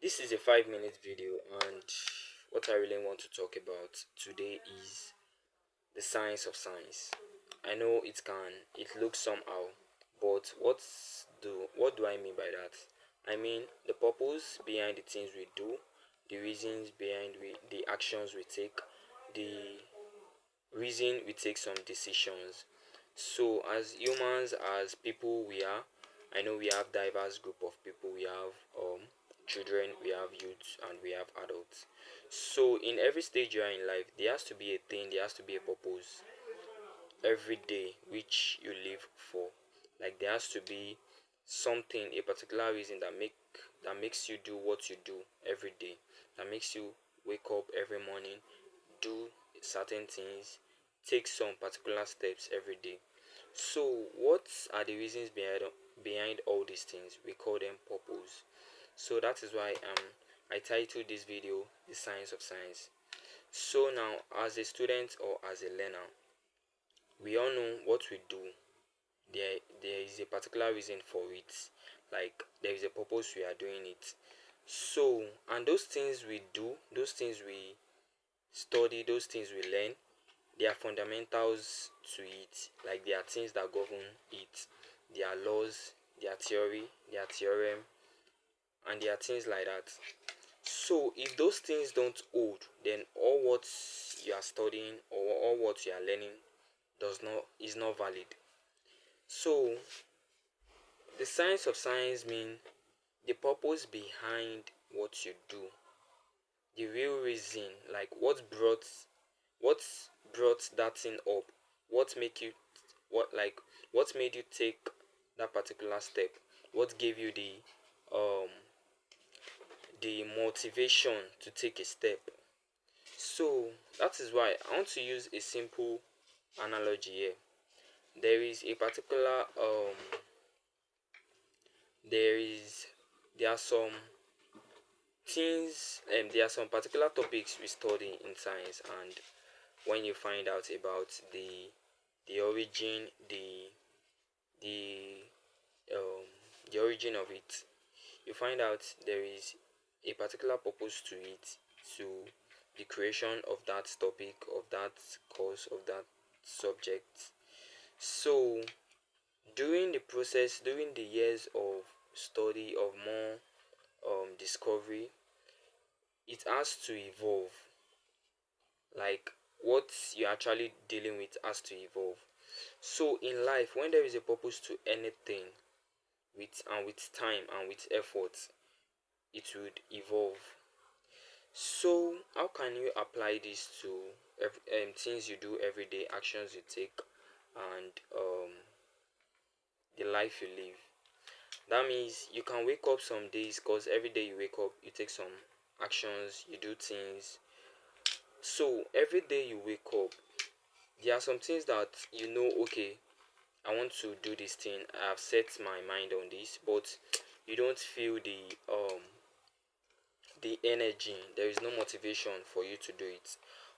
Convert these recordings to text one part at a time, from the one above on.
This is a 5 minute video, and what I really want to talk about today is the science of science. I know it looks somehow, but what do I mean by that? I mean the purpose behind the things we do, the reasons behind the actions we take, the reason we take some decisions. So as humans, as people we are, I know we have diverse group of people. We have children, we have youth, and we have adults. So in every stage you are in life, there has to be a thing, there has to be a purpose every day which you live for. Like there has to be something, a particular reason that makes you do what you do every day, that makes you wake up every morning, do certain things, take some particular steps every day. So what are the reasons behind all these things? We call them purpose. So that is why I titled this video The Science of Science. So now, as a student or as a learner, we all know what we do. There is a particular reason for it. Like there is a purpose we are doing it. So, and those things we do, those things we study, those things we learn, they are fundamentals to it. Like they are things that govern it. They are laws, they are theory, they are theorem, and there are things like that. So if those things don't hold, then all what you are studying or all what you are learning does not is not valid. So the science of science mean the purpose behind what you do, the real reason, like what brought that thing up, what make you what made you take that particular step, what gave you um the motivation to take a step. So that is why I want to use a simple analogy here. There is a particular there is there are some things there are some particular topics we study in science, and when you find out about the origin the um the origin of it, you find out there is a particular purpose to it, to the creation of that topic, of that course, of that subject. So during the process, during the years of study, of more discovery, it has to evolve. Like what you're actually dealing with has to evolve. So in life, when there is a purpose to anything, with time and with effort, it would evolve. So how can you apply this to things you do every day, actions you take, and the life you live? That means you can wake up some days, because every day you wake up, you take some actions, you do things. So every day you wake up, there are some things that okay, I want to do this thing. I have set my mind on this, but you don't feel the energy. There is no motivation for you to do it.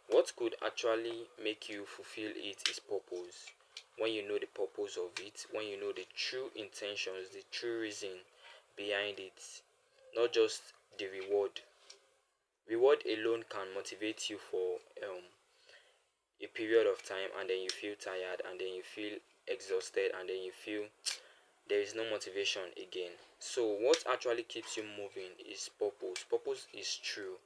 What could actually make you fulfill it is purpose. When you know the purpose of it, when you know the true intentions, the true reason behind it, not just the reward. Reward alone can motivate you for a period of time, and then you feel tired, and then you feel exhausted, and then you feel there is no motivation again. So what actually keeps you moving is purpose. Purpose is true,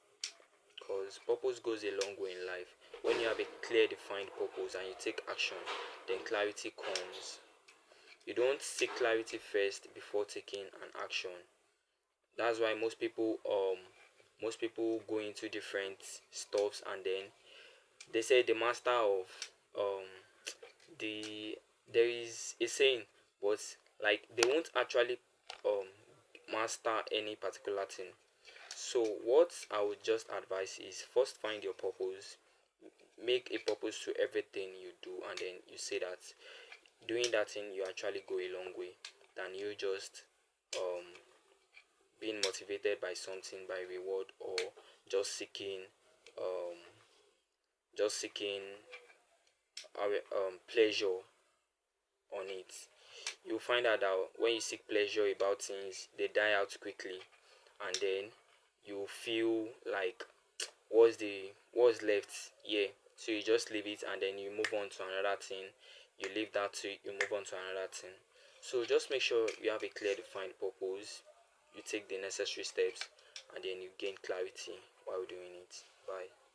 because purpose goes a long way in life. When you have a clear defined purpose and you take action, then clarity comes. You don't seek clarity first before taking an action. That's why most people go into different stuffs, and then they say the master of um the there is a saying, but like they won't actually um master any particular thing. So what I would just advise is first find your purpose, make a purpose to everything you do, and then you say that doing that thing you actually go a long way than you just um being motivated by something, by reward, or just seeking um just seeking pleasure on it. You'll find out that when you seek pleasure about things, they die out quickly, and then you feel like what's left here. So you just leave it and then you move on to another thing. You leave that to you move on to another thing. So just make sure you have a clear defined purpose. You take the necessary steps and then you gain clarity while doing it. Bye.